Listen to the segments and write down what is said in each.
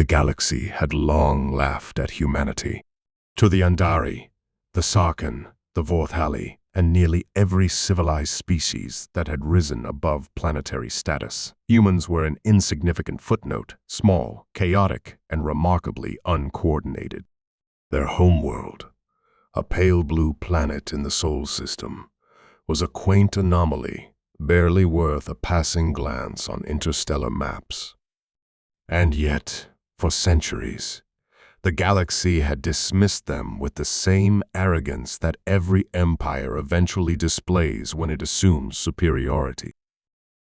The galaxy had long laughed at humanity. To the Andari, the Sarkhan, the Vorthali, and nearly every civilized species that had risen above planetary status, humans were an insignificant footnote, small, chaotic, and remarkably uncoordinated. Their homeworld, a pale blue planet in the Sol system, was a quaint anomaly, barely worth a passing glance on interstellar maps. And yet, for centuries, the galaxy had dismissed them with the same arrogance that every empire eventually displays when it assumes superiority.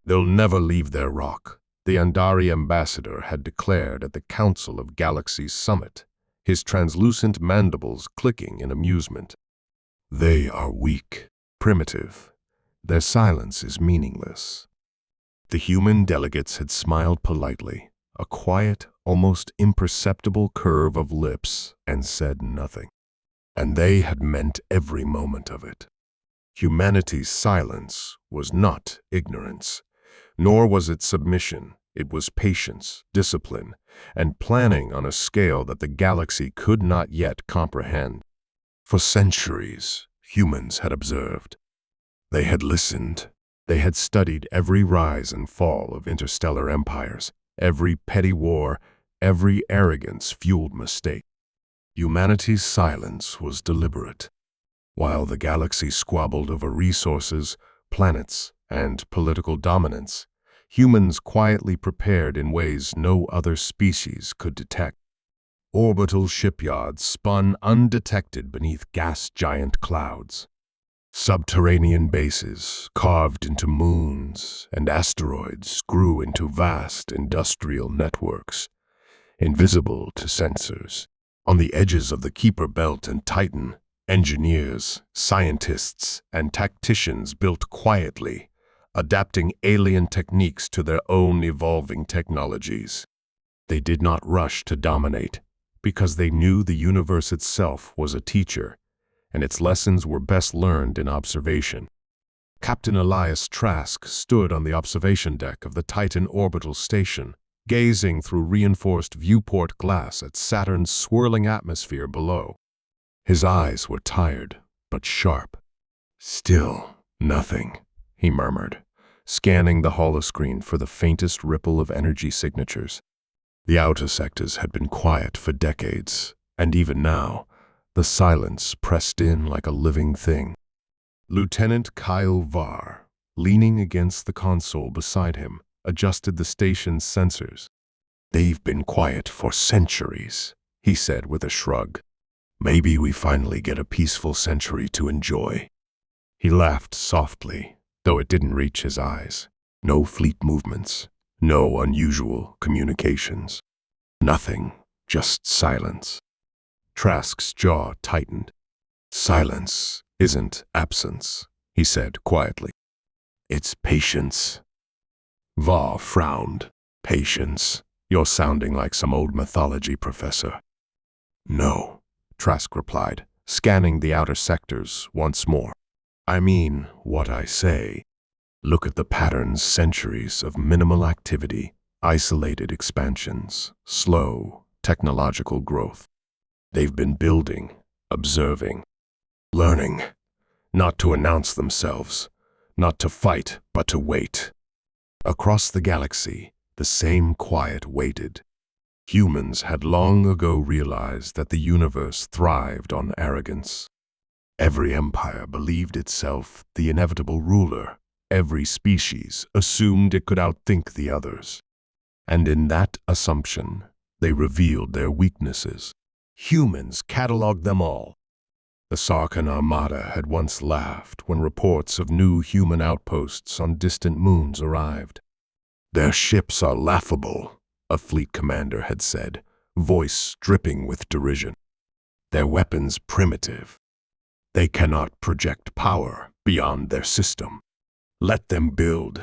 They'll never leave their rock, the Andari ambassador had declared at the Council of Galaxies Summit, his translucent mandibles clicking in amusement. They are weak, primitive. Their silence is meaningless. The human delegates had smiled politely, a quiet, almost imperceptible curve of lips, and said nothing. And they had meant every moment of it. Humanity's silence was not ignorance, nor was it submission. It was patience, discipline, and planning on a scale that the galaxy could not yet comprehend. For centuries, humans had observed. They had listened. They had studied every rise and fall of interstellar empires, every petty war, every arrogance-fueled mistake. Humanity's silence was deliberate. While the galaxy squabbled over resources, planets, and political dominance, humans quietly prepared in ways no other species could detect. Orbital shipyards spun undetected beneath gas-giant clouds. Subterranean bases carved into moons and asteroids grew into vast industrial networks, invisible to sensors. On the edges of the Kuiper Belt and Titan, engineers, scientists, and tacticians built quietly, adapting alien techniques to their own evolving technologies. They did not rush to dominate, because they knew the universe itself was a teacher, and its lessons were best learned in observation. Captain Elias Trask stood on the observation deck of the Titan orbital station, gazing through reinforced viewport glass at Saturn's swirling atmosphere below. His eyes were tired, but sharp. "Still nothing," he murmured, scanning the holoscreen for the faintest ripple of energy signatures. The outer sectors had been quiet for decades, and even now, the silence pressed in like a living thing. Lieutenant Kyle Varr, leaning against the console beside him, adjusted the station's sensors. "They've been quiet for centuries," he said with a shrug. "Maybe we finally get a peaceful century to enjoy." He laughed softly, though it didn't reach his eyes. No fleet movements, no unusual communications. Nothing, just silence. Trask's jaw tightened. "Silence isn't absence," he said quietly. "It's patience." Varr frowned. "Patience? You're sounding like some old mythology professor." "No," Trask replied, scanning the outer sectors once more. "I mean what I say. Look at the patterns, centuries of minimal activity, isolated expansions, slow technological growth. They've been building, observing, learning, not to announce themselves, not to fight, but to wait." Across the galaxy, the same quiet waited. Humans had long ago realized that the universe thrived on arrogance. Every empire believed itself the inevitable ruler. Every species assumed it could outthink the others. And in that assumption, they revealed their weaknesses. Humans cataloged them all. The Sarkhan Armada had once laughed when reports of new human outposts on distant moons arrived. "Their ships are laughable," a fleet commander had said, voice dripping with derision. "Their weapons primitive. They cannot project power beyond their system. Let them build.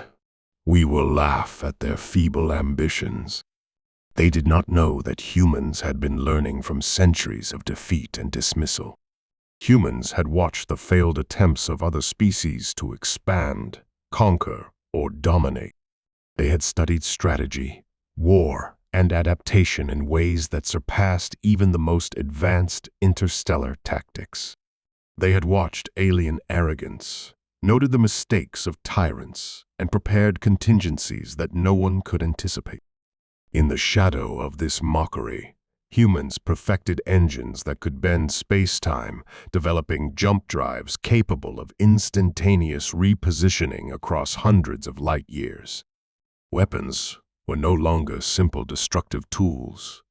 We will laugh at their feeble ambitions." They did not know that humans had been learning from centuries of defeat and dismissal. Humans had watched the failed attempts of other species to expand, conquer, or dominate. They had studied strategy, war, and adaptation in ways that surpassed even the most advanced interstellar tactics. They had watched alien arrogance, noted the mistakes of tyrants, and prepared contingencies that no one could anticipate. In the shadow of this mockery, humans perfected engines that could bend space-time, developing jump drives capable of instantaneous repositioning across hundreds of light years. Weapons were no longer simple destructive tools.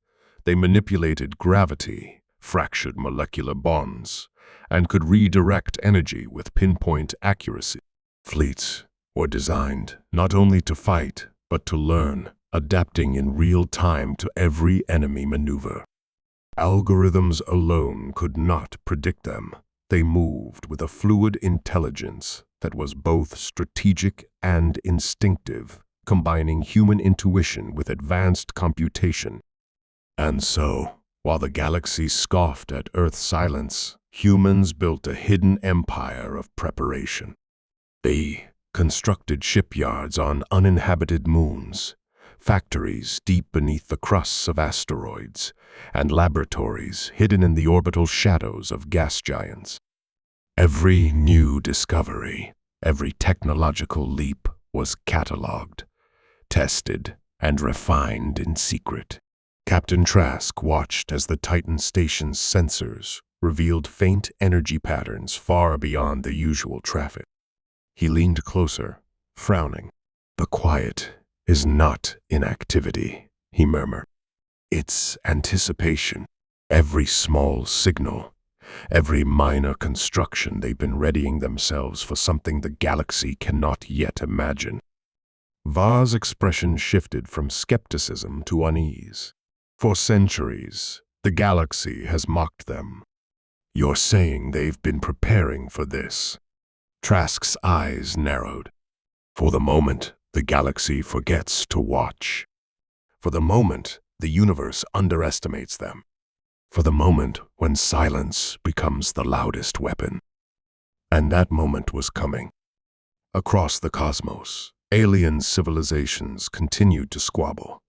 They manipulated gravity, fractured molecular bonds, and could redirect energy with pinpoint accuracy. Fleets were designed not only to fight, but to learn, adapting in real time to every enemy maneuver. Algorithms alone could not predict them. They moved with a fluid intelligence that was both strategic and instinctive, combining human intuition with advanced computation. And so, while the galaxy scoffed at Earth's silence, humans built a hidden empire of preparation. They constructed shipyards on uninhabited moons, factories deep beneath the crusts of asteroids, and laboratories hidden in the orbital shadows of gas giants. Every new discovery, every technological leap was catalogued, tested, and refined in secret. Captain Trask watched as the Titan station's sensors revealed faint energy patterns far beyond the usual traffic. He leaned closer, frowning. "The quiet is not inactivity," he murmured. "It's anticipation. Every small signal, every minor construction, they've been readying themselves for something the galaxy cannot yet imagine." Var's expression shifted from skepticism to unease. "For centuries, the galaxy has mocked them. You're saying they've been preparing for this?" Trask's eyes narrowed. "For the moment, the galaxy forgets to watch. For the moment, the universe underestimates them. For the moment when silence becomes the loudest weapon." And that moment was coming. Across the cosmos, alien civilizations continued to squabble,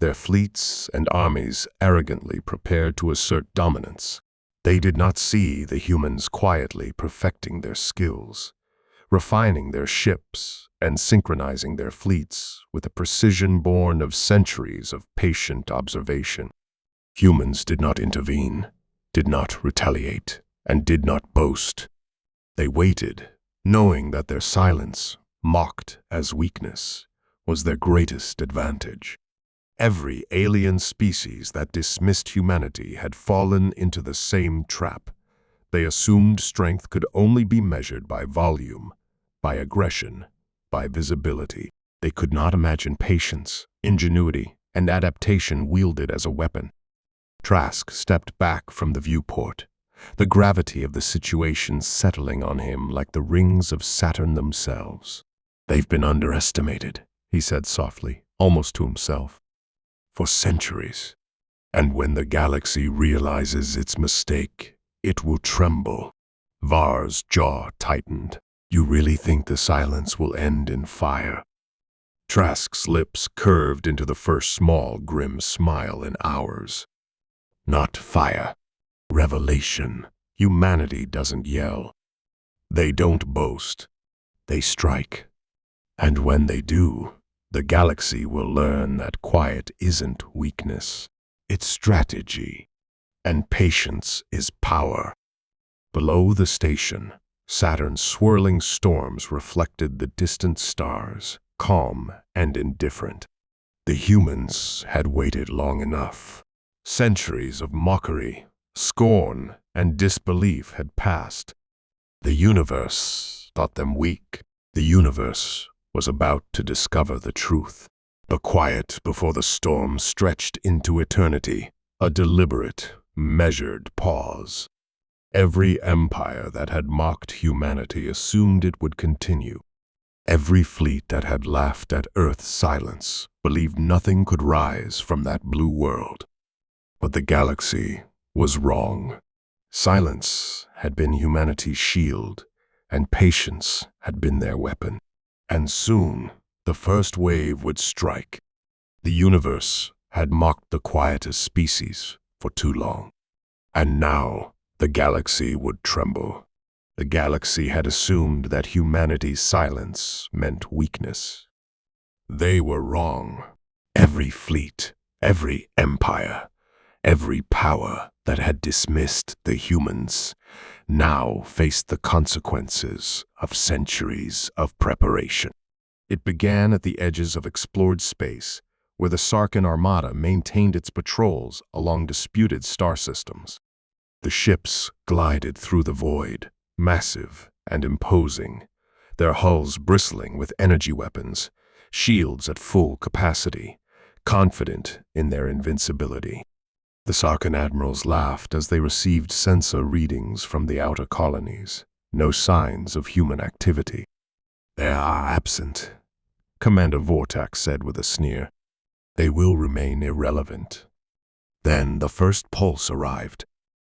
their fleets and armies arrogantly prepared to assert dominance. They did not see the humans quietly perfecting their skills, refining their ships and synchronizing their fleets with a precision born of centuries of patient observation. Humans did not intervene, did not retaliate, and did not boast. They waited, knowing that their silence, mocked as weakness, was their greatest advantage. Every alien species that dismissed humanity had fallen into the same trap. They assumed strength could only be measured by volume, by aggression, by visibility. They could not imagine patience, ingenuity, and adaptation wielded as a weapon. Trask stepped back from the viewport, the gravity of the situation settling on him like the rings of Saturn themselves. "They've been underestimated," he said softly, almost to himself. "For centuries. And when the galaxy realizes its mistake, it will tremble." Var's jaw tightened. "You really think the silence will end in fire?" Trask's lips curved into the first small, grim smile in hours. "Not fire. Revelation. Humanity doesn't yell. They don't boast. They strike. And when they do, the galaxy will learn that quiet isn't weakness. It's strategy. And patience is power." Below the station, Saturn's swirling storms reflected the distant stars, calm and indifferent. The humans had waited long enough. Centuries of mockery, scorn, and disbelief had passed. The universe thought them weak. The universe was about to discover the truth. The quiet before the storm stretched into eternity, a deliberate, measured pause. Every empire that had mocked humanity assumed it would continue. Every fleet that had laughed at Earth's silence believed nothing could rise from that blue world. But the galaxy was wrong. Silence had been humanity's shield, and patience had been their weapon. And soon, the first wave would strike. The universe had mocked the quietest species for too long. And now the galaxy would tremble. The galaxy had assumed that humanity's silence meant weakness. They were wrong. Every fleet, every empire, every power that had dismissed the humans now faced the consequences of centuries of preparation. It began at the edges of explored space, where the Sarkin Armada maintained its patrols along disputed star systems. The ships glided through the void, massive and imposing, their hulls bristling with energy weapons, shields at full capacity, confident in their invincibility. The Sarkin admirals laughed as they received sensor readings from the outer colonies. No signs of human activity. "They are absent," Commander Vortax said with a sneer. "They will remain irrelevant." Then the first pulse arrived.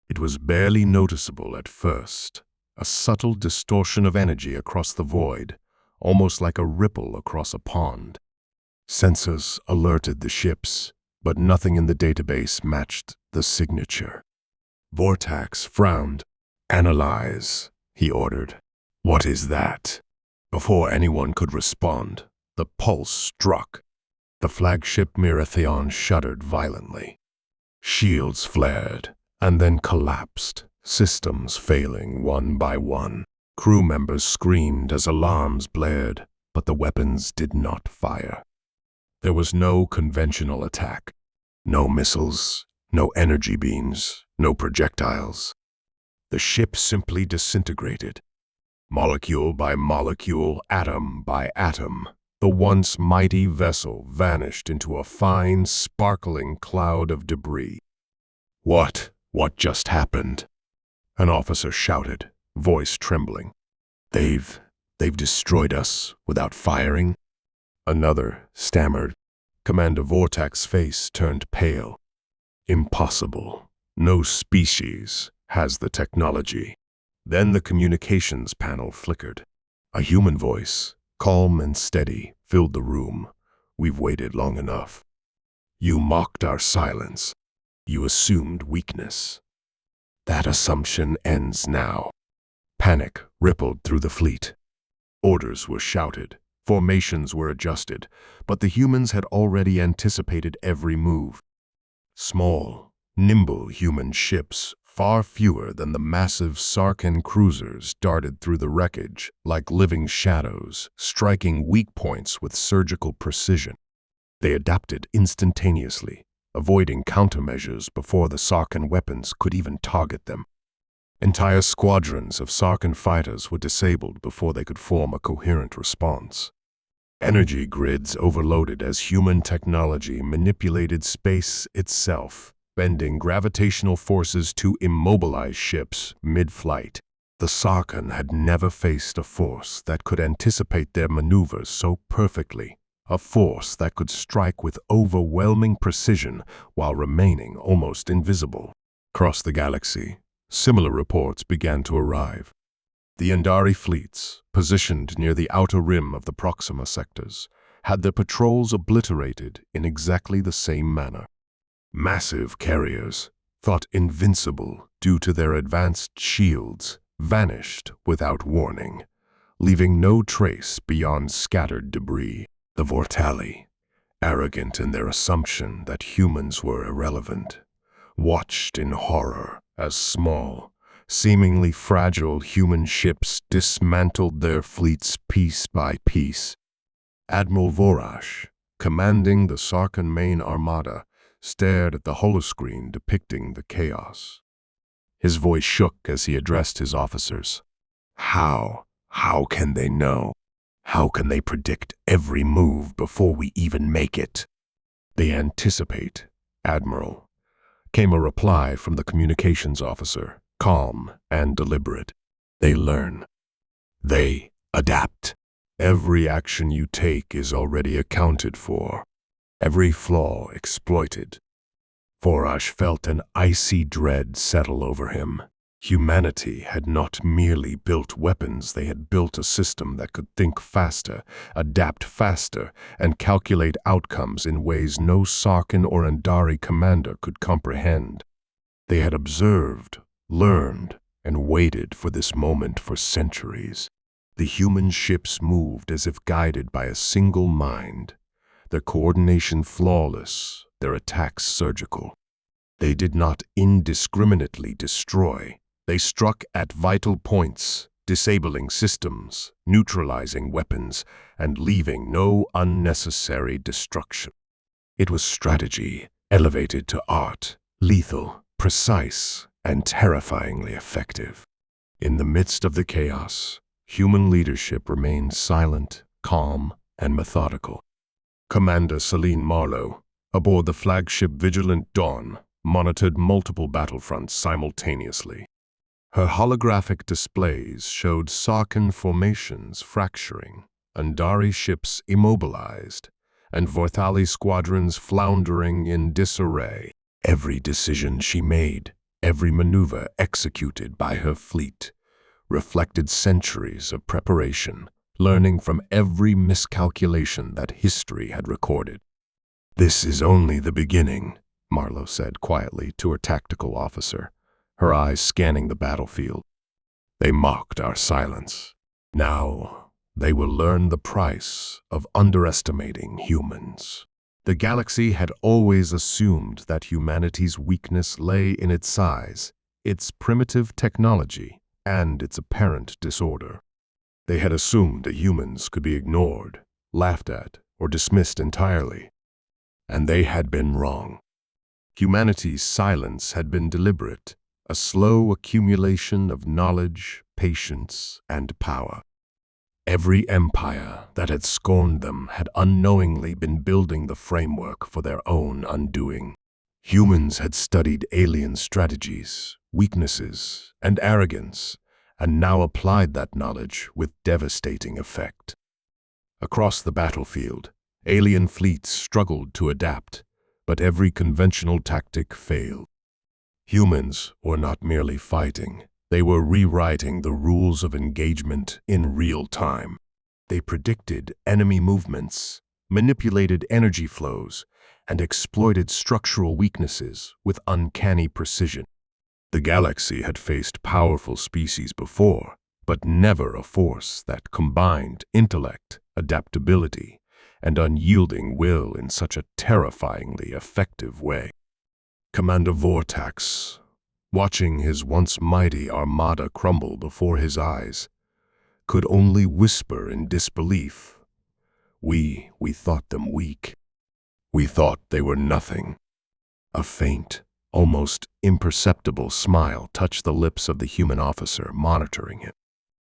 It was barely noticeable at first, a subtle distortion of energy across the void, almost like a ripple across a pond. Sensors alerted the ships, but nothing in the database matched the signature. Vortax frowned. "Analyze," he ordered. "What is that?" Before anyone could respond, the pulse struck. The flagship Miratheon shuddered violently. Shields flared and then collapsed, systems failing one by one. Crew members screamed as alarms blared, but the weapons did not fire. There was no conventional attack. No missiles, no energy beams, no projectiles. The ship simply disintegrated. Molecule by molecule, atom by atom, the once mighty vessel vanished into a fine, sparkling cloud of debris. What just happened?" An officer shouted, voice trembling. They've destroyed us without firing?" Another stammered. Commander Vortax's face turned pale. "Impossible. No species has the technology." Then the communications panel flickered. A human voice, calm and steady, filled the room. "We've waited long enough. You mocked our silence. You assumed weakness. That assumption ends now." Panic rippled through the fleet. Orders were shouted. Formations were adjusted, but the humans had already anticipated every move. Small, nimble human ships, far fewer than the massive Sarkin cruisers, darted through the wreckage like living shadows, striking weak points with surgical precision. They adapted instantaneously, avoiding countermeasures before the Sarkin weapons could even target them. Entire squadrons of Sarkin fighters were disabled before they could form a coherent response. Energy grids overloaded as human technology manipulated space itself, bending gravitational forces to immobilize ships mid-flight. The Sarkin had never faced a force that could anticipate their maneuvers so perfectly, a force that could strike with overwhelming precision while remaining almost invisible. Across the galaxy, similar reports began to arrive. The Andari fleets, positioned near the outer rim of the Proxima sectors, had their patrols obliterated in exactly the same manner. Massive carriers, thought invincible due to their advanced shields, vanished without warning, leaving no trace beyond scattered debris. The Vortali, arrogant in their assumption that humans were irrelevant, watched in horror as small, seemingly fragile human ships dismantled their fleets piece by piece. Admiral Vorash, commanding the Sarkin main armada, stared at the holoscreen depicting the chaos. His voice shook as he addressed his officers. How can they know? How can they predict every move before we even make it?" "They anticipate, Admiral," came a reply from the communications officer, calm and deliberate. "They learn. They adapt. Every action you take is already accounted for, every flaw exploited." Vorash felt an icy dread settle over him. Humanity had not merely built weapons, they had built a system that could think faster, adapt faster, and calculate outcomes in ways no Sarkin or Andari commander could comprehend. They had observed, learned, and waited for this moment for centuries. The human ships moved as if guided by a single mind, their coordination flawless, their attacks surgical. They did not indiscriminately destroy. They struck at vital points, disabling systems, neutralizing weapons, and leaving no unnecessary destruction. It was strategy elevated to art, lethal, precise, and terrifyingly effective. In the midst of the chaos, human leadership remained silent, calm, and methodical. Commander Celine Marlowe, aboard the flagship Vigilant Dawn, monitored multiple battlefronts simultaneously. Her holographic displays showed Sarkin formations fracturing, Andari ships immobilized, and Vorthali squadrons floundering in disarray. Every decision she made, every maneuver executed by her fleet, reflected centuries of preparation, learning from every miscalculation that history had recorded. "This is only the beginning," Marlowe said quietly to her tactical officer, her eyes scanning the battlefield. "They mocked our silence. Now they will learn the price of underestimating humans." The galaxy had always assumed that humanity's weakness lay in its size, its primitive technology, and its apparent disorder. They had assumed that humans could be ignored, laughed at, or dismissed entirely. And they had been wrong. Humanity's silence had been deliberate, a slow accumulation of knowledge, patience, and power. Every empire that had scorned them had unknowingly been building the framework for their own undoing. Humans had studied alien strategies, weaknesses, and arrogance, and now applied that knowledge with devastating effect. Across the battlefield, alien fleets struggled to adapt, but every conventional tactic failed. Humans were not merely fighting, they were rewriting the rules of engagement in real time. They predicted enemy movements, manipulated energy flows, and exploited structural weaknesses with uncanny precision. The galaxy had faced powerful species before, but never a force that combined intellect, adaptability, and unyielding will in such a terrifyingly effective way. Commander Vortax, watching his once mighty armada crumble before his eyes, could only whisper in disbelief. We thought them weak. We thought they were nothing." A faint, almost imperceptible smile touched the lips of the human officer monitoring him.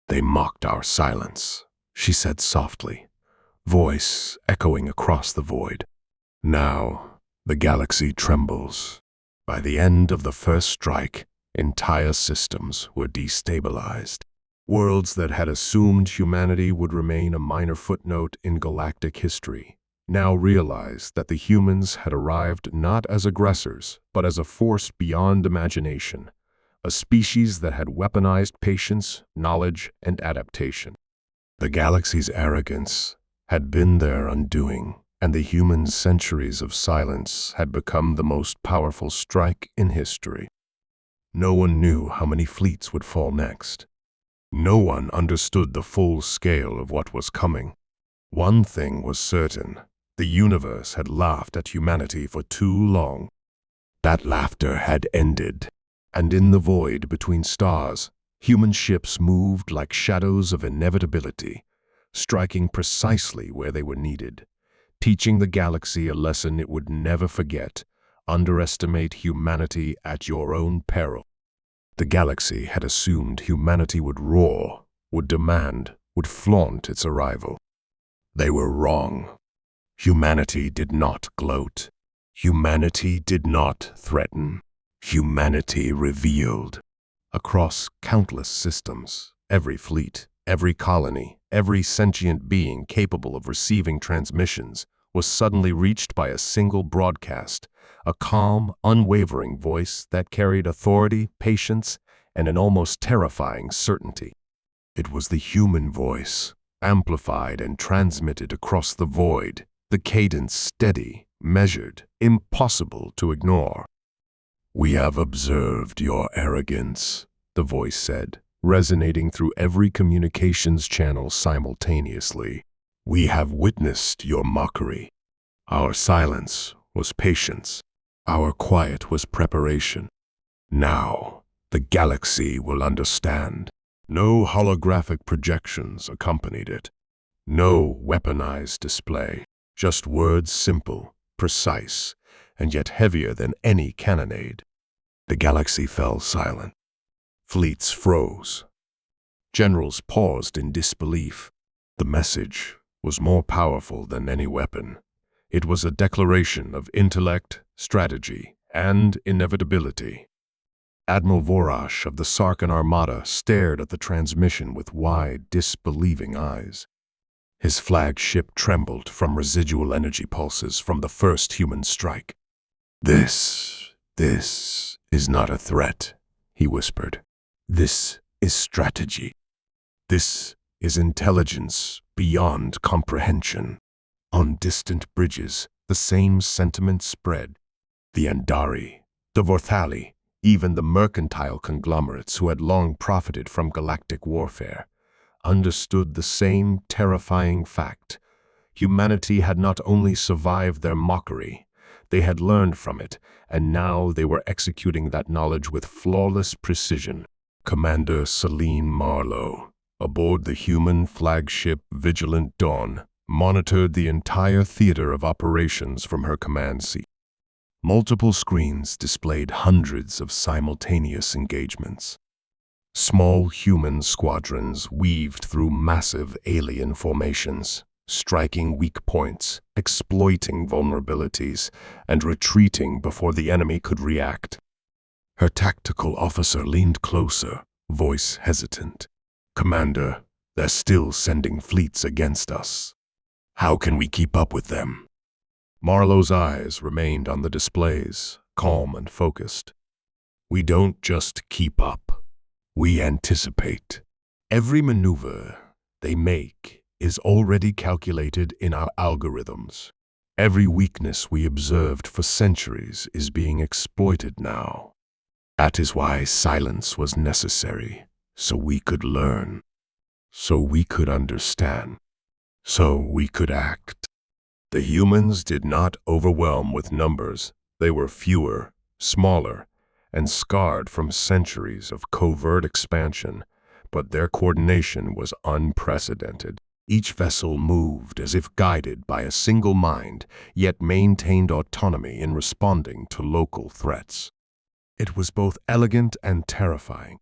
"They mocked our silence," she said softly, voice echoing across the void. "Now the galaxy trembles. By the end of the first strike, entire systems were destabilized. Worlds that had assumed humanity would remain a minor footnote in galactic history now realized that the humans had arrived not as aggressors, but as a force beyond imagination, a species that had weaponized patience, knowledge, and adaptation. The galaxy's arrogance had been their undoing, and the humans' centuries of silence had become the most powerful strike in history. No one knew how many fleets would fall next. No one understood the full scale of what was coming. One thing was certain: the universe had laughed at humanity for too long. That laughter had ended, and in the void between stars, human ships moved like shadows of inevitability, striking precisely where they were needed, teaching the galaxy a lesson it would never forget: underestimate humanity at your own peril. The galaxy had assumed humanity would roar, would demand, would flaunt its arrival. They were wrong. Humanity did not gloat. Humanity did not threaten. Humanity revealed. Across countless systems, every fleet, every colony, every sentient being capable of receiving transmissions was suddenly reached by a single broadcast, a calm, unwavering voice that carried authority, patience, and an almost terrifying certainty. It was the human voice, amplified and transmitted across the void, the cadence steady, measured, impossible to ignore. "We have observed your arrogance," the voice said, resonating through every communications channel simultaneously. "We have witnessed your mockery. Our silence was patience. Our quiet was preparation. Now, the galaxy will understand." No holographic projections accompanied it. No weaponized display. Just words simple, precise, and yet heavier than any cannonade. The galaxy fell silent. Fleets froze. Generals paused in disbelief. The message was more powerful than any weapon. It was a declaration of intellect, strategy, and inevitability. Admiral Vorash of the Sarkin Armada stared at the transmission with wide, disbelieving eyes. His flagship trembled from residual energy pulses from the first human strike. This is not a threat," he whispered. "This is strategy. This is intelligence beyond comprehension." On distant bridges, the same sentiment spread. The Andari, the Vorthali, even the mercantile conglomerates who had long profited from galactic warfare, understood the same terrifying fact. Humanity had not only survived their mockery, they had learned from it, and now they were executing that knowledge with flawless precision. Commander Celine Marlowe, aboard the human flagship Vigilant Dawn, monitored the entire theater of operations from her command seat. Multiple screens displayed hundreds of simultaneous engagements. Small human squadrons weaved through massive alien formations, striking weak points, exploiting vulnerabilities, and retreating before the enemy could react. Her tactical officer leaned closer, voice hesitant. "Commander, they're still sending fleets against us. How can we keep up with them?" Marlowe's eyes remained on the displays, calm and focused. "We don't just keep up. We anticipate. Every maneuver they make is already calculated in our algorithms. Every weakness we observed for centuries is being exploited now. That is why silence was necessary, so we could learn, so we could understand, so we could act." The humans did not overwhelm with numbers. They were fewer, smaller, and scarred from centuries of covert expansion, but their coordination was unprecedented. Each vessel moved as if guided by a single mind, yet maintained autonomy in responding to local threats. It was both elegant and terrifying.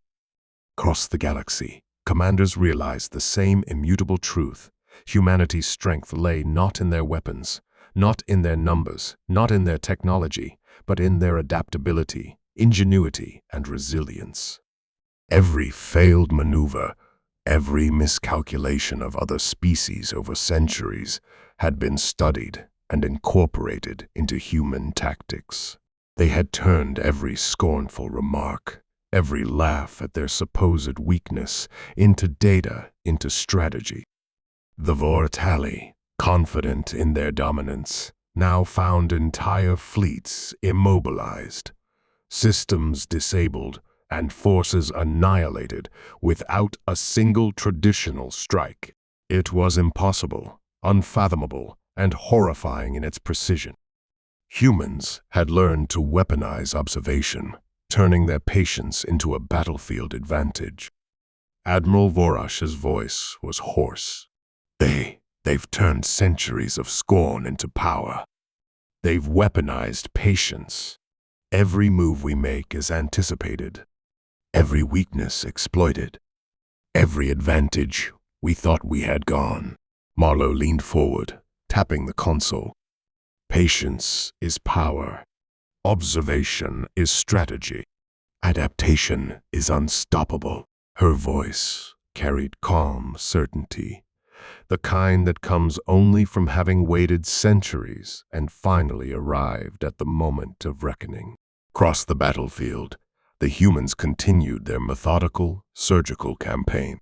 Across the galaxy, commanders realized the same immutable truth. Humanity's strength lay not in their weapons, not in their numbers, not in their technology, but in their adaptability, ingenuity, and resilience. Every failed maneuver, every miscalculation of other species over centuries had been studied and incorporated into human tactics. They had turned every scornful remark, every laugh at their supposed weakness, into data, into strategy. The Vorthali, confident in their dominance, now found entire fleets immobilized, systems disabled, and forces annihilated without a single traditional strike. It was impossible, unfathomable, and horrifying in its precision. Humans had learned to weaponize observation, turning their patience into a battlefield advantage. Admiral Vorash's voice was hoarse. They've turned centuries of scorn into power. They've weaponized patience. Every move we make is anticipated. Every weakness exploited. Every advantage we thought we had gone." Marlowe leaned forward, tapping the console. "Patience is power. Observation is strategy. Adaptation is unstoppable." Her voice carried calm certainty, the kind that comes only from having waited centuries and finally arrived at the moment of reckoning. Across the battlefield, the humans continued their methodical, surgical campaign.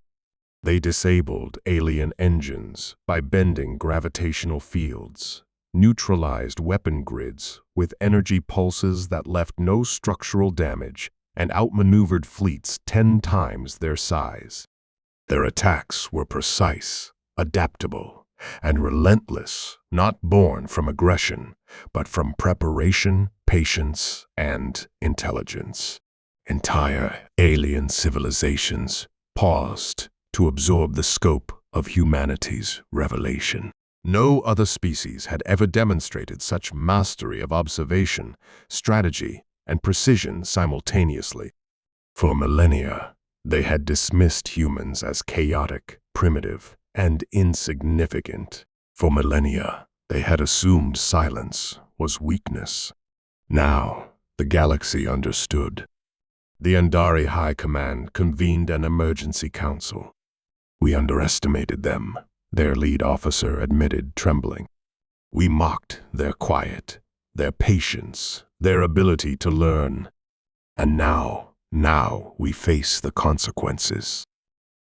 They disabled alien engines by bending gravitational fields, neutralized weapon grids with energy pulses that left no structural damage, and outmaneuvered fleets 10 times their size. Their attacks were precise, adaptable, and relentless, not born from aggression, but from preparation, patience, and intelligence. Entire alien civilizations paused to absorb the scope of humanity's revelation. No other species had ever demonstrated such mastery of observation, strategy, and precision simultaneously. For millennia, they had dismissed humans as chaotic, primitive, and insignificant. For millennia, they had assumed silence was weakness. Now, the galaxy understood. The Andari High Command convened an emergency council. "We underestimated them," their lead officer admitted, trembling. "We mocked their quiet, their patience, their ability to learn. And now we face the consequences."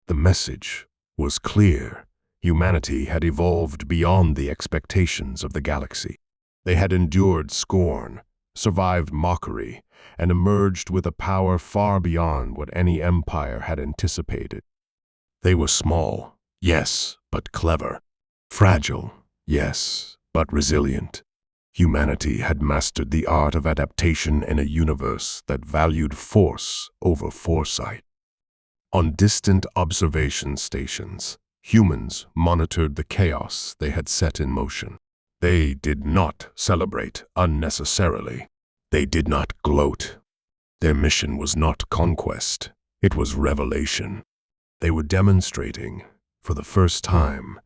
The message was clear. Humanity had evolved beyond the expectations of the galaxy. They had endured scorn, survived mockery, and emerged with a power far beyond what any empire had anticipated. They were small, yes, but clever. Fragile, yes, but resilient. Humanity had mastered the art of adaptation in a universe that valued force over foresight. On distant observation stations, humans monitored the chaos they had set in motion. They did not celebrate unnecessarily. They did not gloat. Their mission was not conquest, it was revelation. They were demonstrating, for the first time,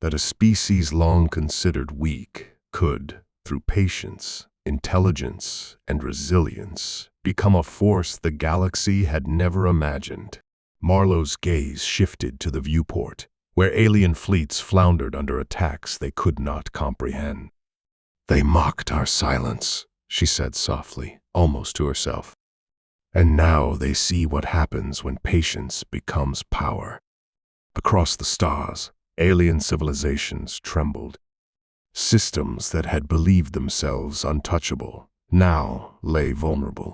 that a species long considered weak could, through patience, intelligence, and resilience, become a force the galaxy had never imagined. Marlowe's gaze shifted to the viewport, where alien fleets floundered under attacks they could not comprehend. "They mocked our silence," she said softly, almost to herself. "And now they see what happens when patience becomes power." Across the stars, alien civilizations trembled. Systems that had believed themselves untouchable now lay vulnerable.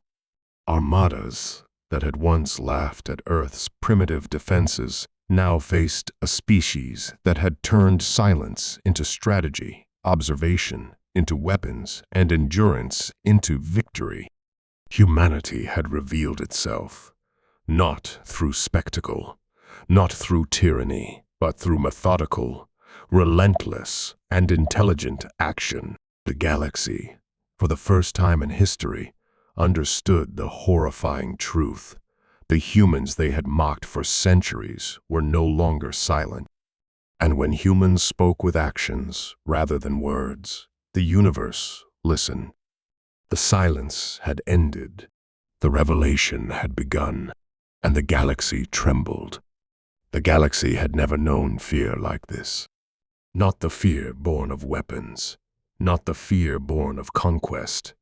Armadas that had once laughed at Earth's primitive defenses now faced a species that had turned silence into strategy, observation into weapons, and endurance into victory. Humanity had revealed itself, not through spectacle, not through tyranny, but through methodical, relentless, and intelligent action. The galaxy, for the first time in history, understood the horrifying truth. The humans they had mocked for centuries were no longer silent. And when humans spoke with actions rather than words, the universe listened. The silence had ended, the revelation had begun, and the galaxy trembled. The galaxy had never known fear like this. Not the fear born of weapons, not the fear born of conquest,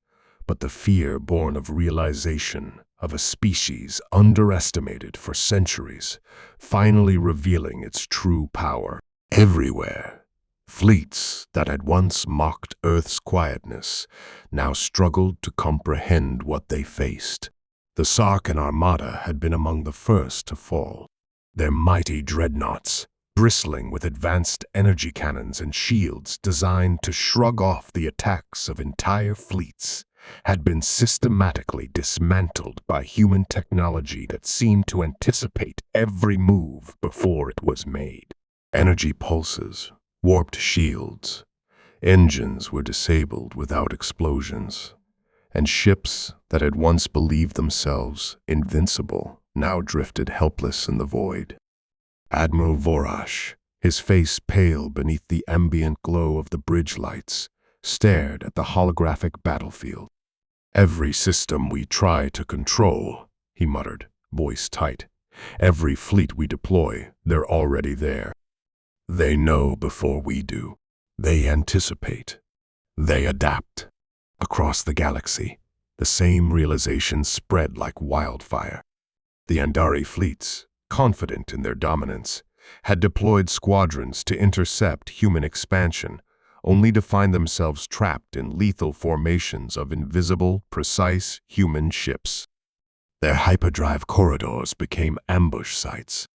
but the fear born of realization of a species underestimated for centuries, finally revealing its true power. Everywhere, fleets that had once mocked Earth's quietness now struggled to comprehend what they faced. The Sark and Armada had been among the first to fall. Their mighty dreadnoughts, bristling with advanced energy cannons and shields designed to shrug off the attacks of entire fleets, had been systematically dismantled by human technology that seemed to anticipate every move before it was made. Energy pulses, warped shields, engines were disabled without explosions, and ships that had once believed themselves invincible now drifted helpless in the void. Admiral Vorash, his face pale beneath the ambient glow of the bridge lights, stared at the holographic battlefield. "Every system we try to control," he muttered, voice tight. "Every fleet we deploy, they're already there. They know before we do. They anticipate. They adapt." Across the galaxy, The same realization spread like wildfire. The Andari fleets, confident in their dominance, had deployed squadrons to intercept human expansion, only to find themselves trapped in lethal formations of invisible, precise human ships. Their hyperdrive corridors became ambush sites.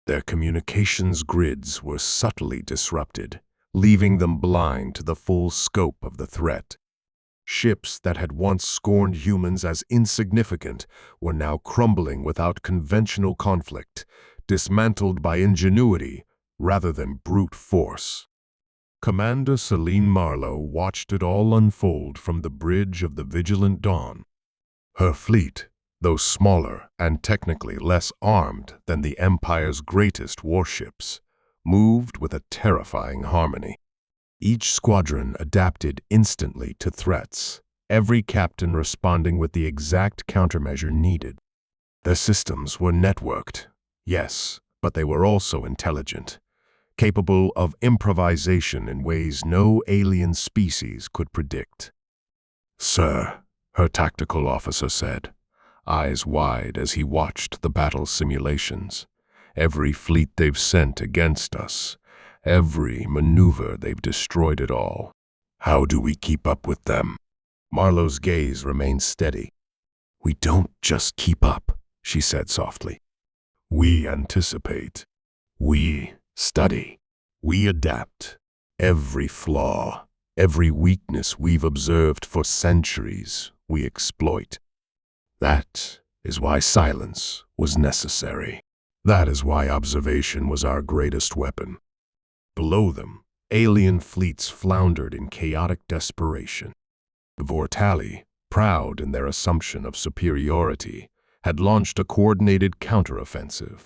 Their communications grids were subtly disrupted, leaving them blind to the full scope of the threat. Ships that had once scorned humans as insignificant were now crumbling without conventional conflict, dismantled by ingenuity rather than brute force. Commander Celine Marlowe watched it all unfold from the bridge of the Vigilant Dawn. Her fleet, though smaller and technically less armed than the Empire's greatest warships, moved with a terrifying harmony. Each squadron adapted instantly to threats, every captain responding with the exact countermeasure needed. Their systems were networked, yes, but they were also intelligent, capable of improvisation in ways no alien species could predict. "Sir," her tactical officer said, eyes wide as he watched the battle simulations, "every fleet they've sent against us, every maneuver they've destroyed it all. How do we keep up with them?" Marlowe's gaze remained steady. "We don't just keep up," she said softly. "We anticipate. We study. We adapt. Every flaw, every weakness we've observed for centuries, we exploit. That is why silence was necessary. That is why observation was our greatest weapon." Below them, alien fleets floundered in chaotic desperation. The Vortali, proud in their assumption of superiority, had launched a coordinated counteroffensive.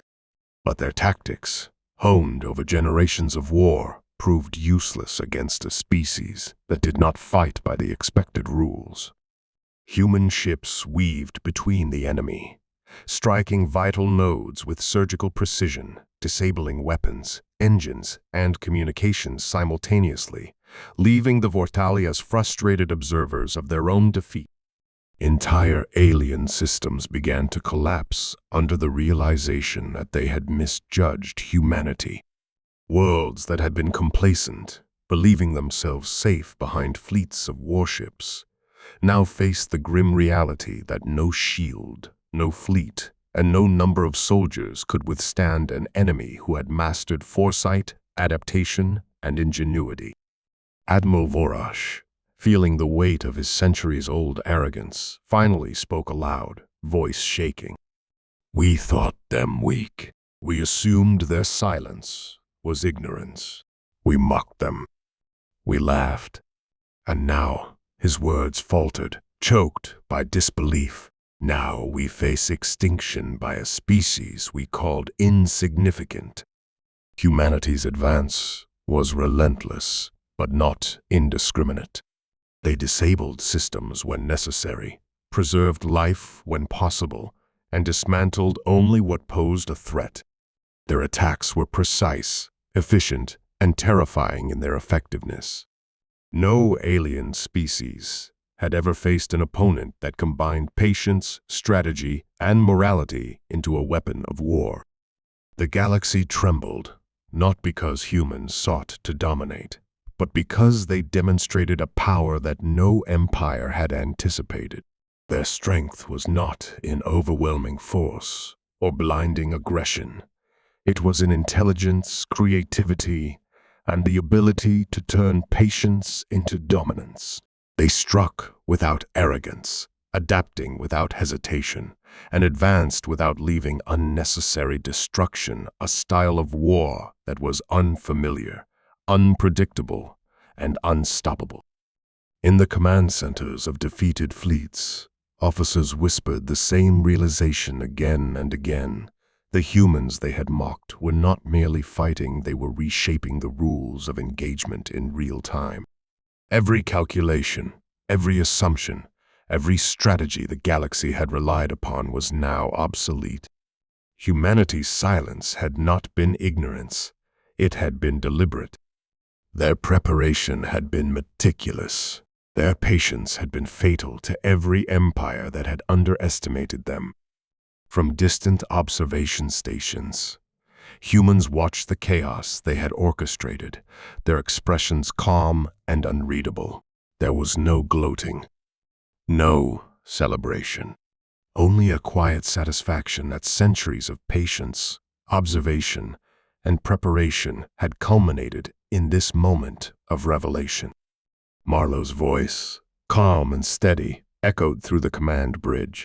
But their tactics, honed over generations of war, proved useless against a species that did not fight by the expected rules. Human ships weaved between the enemy, striking vital nodes with surgical precision, disabling weapons, engines, and communications simultaneously, leaving the Vortali as frustrated observers of their own defeat. Entire alien systems began to collapse under the realization that they had misjudged humanity. Worlds that had been complacent, believing themselves safe behind fleets of warships, now faced the grim reality that no shield, no fleet, and no number of soldiers could withstand an enemy who had mastered foresight, adaptation, and ingenuity. Admiral Vorash, feeling the weight of his centuries-old arrogance, finally spoke aloud, voice shaking. "We thought them weak. We assumed their silence was ignorance. We mocked them. We laughed. And now," his words faltered, choked by disbelief, "now we face extinction by a species we called insignificant." Humanity's advance was relentless, but not indiscriminate. They disabled systems when necessary, preserved life when possible, and dismantled only what posed a threat. Their attacks were precise, efficient, and terrifying in their effectiveness. No alien species had ever faced an opponent that combined patience, strategy, and morality into a weapon of war. The galaxy trembled, not because humans sought to dominate, but because they demonstrated a power that no empire had anticipated. Their strength was not in overwhelming force or blinding aggression. It was in intelligence, creativity, and the ability to turn patience into dominance. They struck without arrogance, adapting without hesitation, and advanced without leaving unnecessary destruction, a style of war that was unfamiliar, unpredictable, and unstoppable. In the command centers of defeated fleets, officers whispered the same realization again and again. The humans they had mocked were not merely fighting, they were reshaping the rules of engagement in real time. Every calculation, every assumption, every strategy the galaxy had relied upon was now obsolete. Humanity's silence had not been ignorance, it had been deliberate. Their preparation had been meticulous. Their patience had been fatal to every empire that had underestimated them. From distant observation stations, humans watched the chaos they had orchestrated, their expressions calm and unreadable. There was no gloating, no celebration, only a quiet satisfaction that centuries of patience, observation, and preparation had culminated in this moment of revelation. Marlowe's voice, calm and steady, echoed through the command bridge.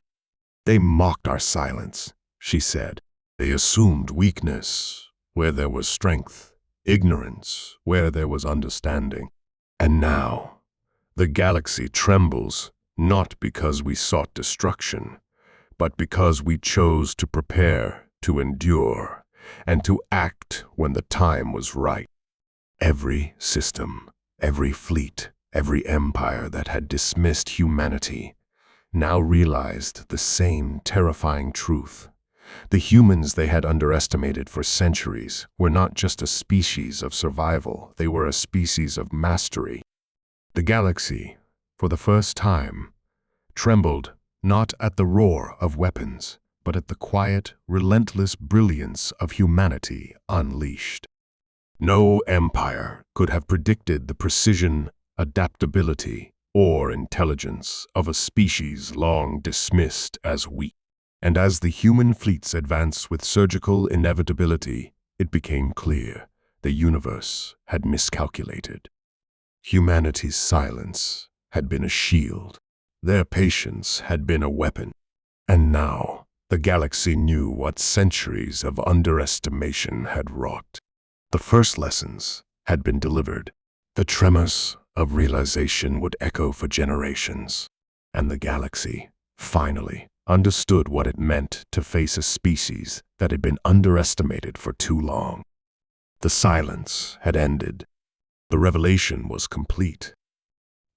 "They mocked our silence," she said. "They assumed weakness where there was strength, ignorance where there was understanding. And now, the galaxy trembles not because we sought destruction, but because we chose to prepare, to endure, and to act when the time was right." Every system, every fleet, every empire that had dismissed humanity now realized the same terrifying truth. The humans they had underestimated for centuries were not just a species of survival, they were a species of mastery. The galaxy, for the first time, trembled not at the roar of weapons, but at the quiet, relentless brilliance of humanity unleashed. No empire could have predicted the precision, adaptability, or intelligence of a species long dismissed as weak. And as the human fleets advanced with surgical inevitability, it became clear the universe had miscalculated. Humanity's silence had been a shield. Their patience had been a weapon. And now, the galaxy knew what centuries of underestimation had wrought. The first lessons had been delivered. The tremors of realization would echo for generations, and the galaxy, finally, understood what it meant to face a species that had been underestimated for too long. The silence had ended. The revelation was complete,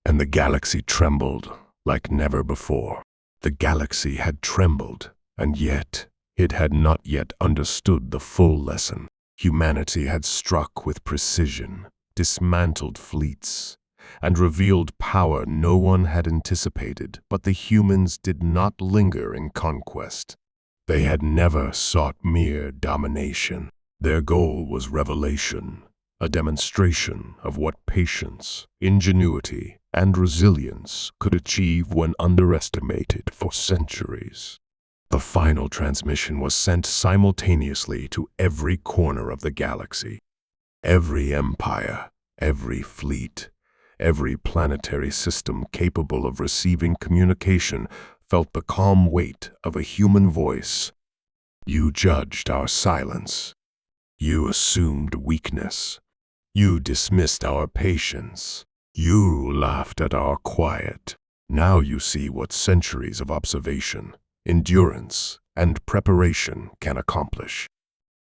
and the galaxy trembled like never before. The galaxy had trembled, and yet it had not yet understood the full lesson. Humanity had struck with precision, dismantled fleets, and revealed power no one had anticipated, but the humans did not linger in conquest. They had never sought mere domination. Their goal was revelation, a demonstration of what patience, ingenuity, and resilience could achieve when underestimated for centuries. The final transmission was sent simultaneously to every corner of the galaxy. Every empire, every fleet, every planetary system capable of receiving communication felt the calm weight of a human voice. "You judged our silence. You assumed weakness. You dismissed our patience. You laughed at our quiet. Now you see what centuries of observation, endurance, and preparation can accomplish.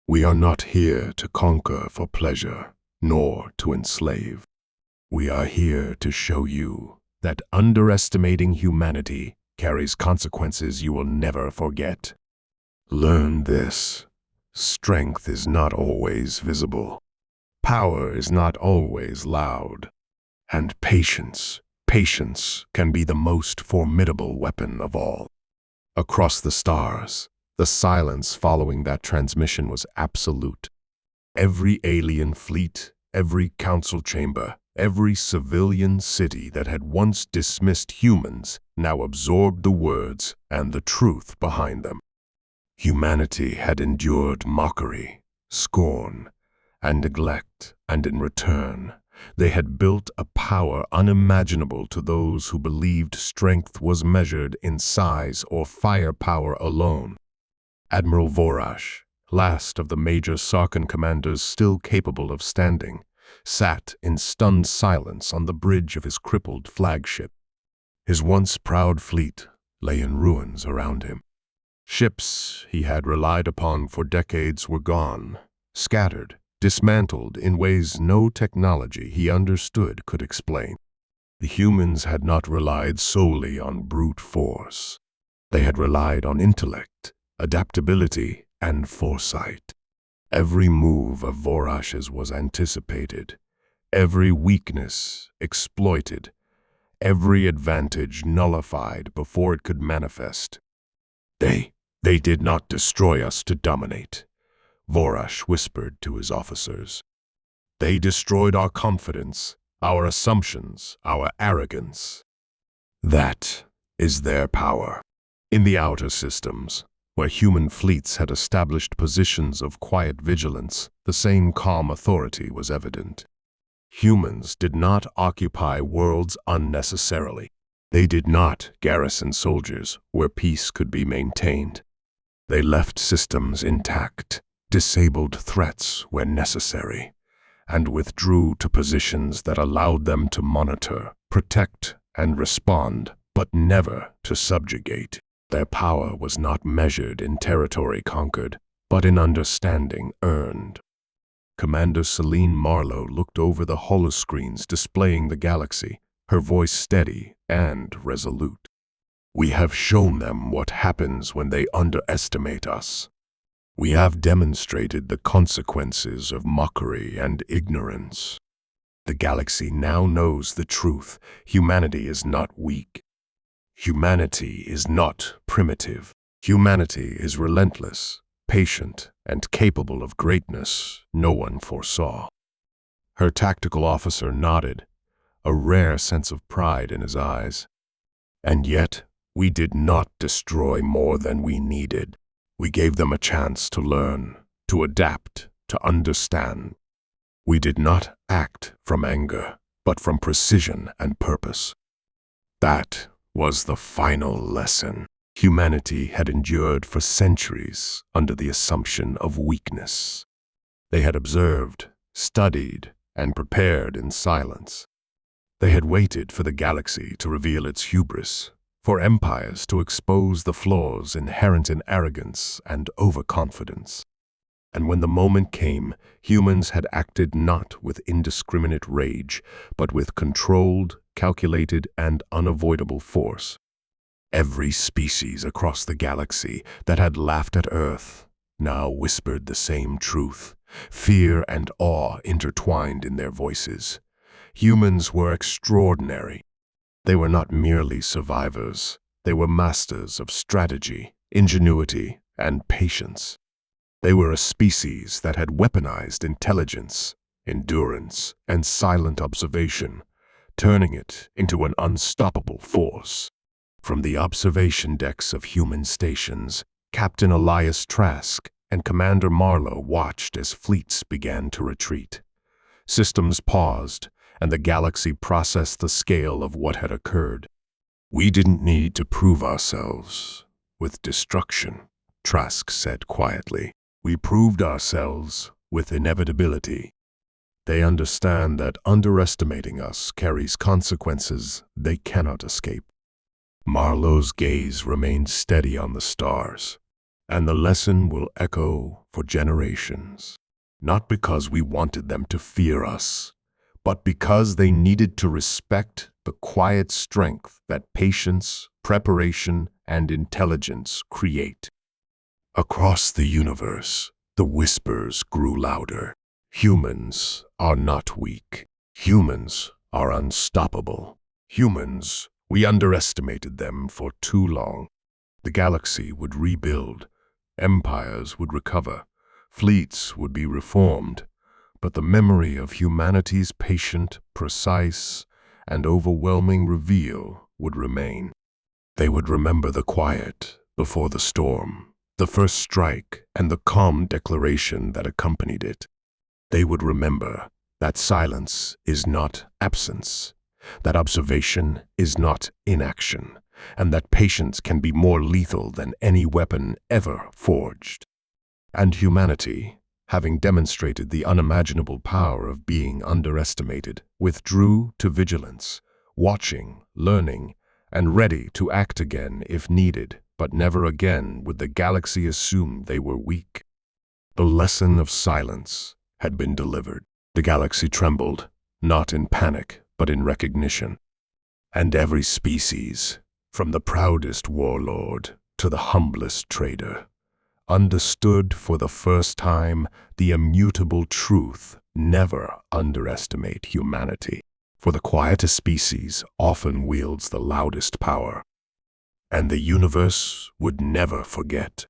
We are not here to conquer for pleasure, nor to enslave. We are here to show you that underestimating humanity carries consequences you will never forget. Learn this. Strength is not always visible. Power is not always loud. And patience can be the most formidable weapon of all." Across the stars, the silence following that transmission was absolute. Every alien fleet, every council chamber, every civilian city that had once dismissed humans now absorbed the words and the truth behind them. Humanity had endured mockery, scorn, and neglect, and in return, they had built a power unimaginable to those who believed strength was measured in size or firepower alone. Admiral Vorash, last of the major Sarkin commanders still capable of standing, sat in stunned silence on the bridge of his crippled flagship. His once proud fleet lay in ruins around him. Ships he had relied upon for decades were gone, scattered, dismantled in ways no technology he understood could explain. The humans had not relied solely on brute force. They had relied on intellect, adaptability, and foresight. Every move of Vorash's was anticipated, every weakness exploited, every advantage nullified before it could manifest. They did not destroy us to dominate, Vorash whispered to his officers. They destroyed our confidence, our assumptions, our arrogance. That is their power. In the outer systems, where human fleets had established positions of quiet vigilance, the same calm authority was evident. Humans did not occupy worlds unnecessarily. They did not garrison soldiers where peace could be maintained. They left systems intact, disabled threats where necessary, and withdrew to positions that allowed them to monitor, protect, and respond, but never to subjugate. Their power was not measured in territory conquered, but in understanding earned. Commander Celine Marlowe looked over the holoscreens displaying the galaxy, her voice steady and resolute. We have shown them what happens when they underestimate us. We have demonstrated the consequences of mockery and ignorance. The galaxy now knows the truth. Humanity is not weak. Humanity is not primitive. Humanity is relentless, patient, and capable of greatness no one foresaw. Her tactical officer nodded, a rare sense of pride in his eyes. And yet, we did not destroy more than we needed. We gave them a chance to learn, to adapt, to understand. We did not act from anger, but from precision and purpose. That was the final lesson. Humanity had endured for centuries under the assumption of weakness. They had observed, studied, and prepared in silence. They had waited for the galaxy to reveal its hubris, for empires to expose the flaws inherent in arrogance and overconfidence. And when the moment came, humans had acted not with indiscriminate rage, but with controlled, calculated, and unavoidable force. Every species across the galaxy that had laughed at Earth now whispered the same truth, fear and awe intertwined in their voices. Humans were extraordinary. They were not merely survivors. They were masters of strategy, ingenuity, and patience. They were a species that had weaponized intelligence, endurance, and silent observation, turning it into an unstoppable force. From the observation decks of human stations, Captain Elias Trask and Commander Marlowe watched as fleets began to retreat. Systems paused, and the galaxy processed the scale of what had occurred. We didn't need to prove ourselves with destruction, Trask said quietly. We proved ourselves with inevitability. They understand that underestimating us carries consequences they cannot escape. Marlowe's gaze remained steady on the stars, and the lesson will echo for generations. Not because we wanted them to fear us, but because they needed to respect the quiet strength that patience, preparation, and intelligence create. Across the universe, the whispers grew louder. Humans are not weak. Humans are unstoppable. Humans, we underestimated them for too long. The galaxy would rebuild. Empires would recover. Fleets would be reformed. But the memory of humanity's patient, precise, and overwhelming reveal would remain. They would remember the quiet before the storm, the first strike, and the calm declaration that accompanied it. They would remember that silence is not absence, that observation is not inaction, and that patience can be more lethal than any weapon ever forged. And humanity, having demonstrated the unimaginable power of being underestimated, withdrew to vigilance, watching, learning, and ready to act again if needed, but never again would the galaxy assume they were weak. The lesson of silence had been delivered. The galaxy trembled, not in panic, but in recognition. And every species, from the proudest warlord to the humblest trader, understood for the first time the immutable truth: never underestimate humanity. For the quietest species often wields the loudest power, and the universe would never forget.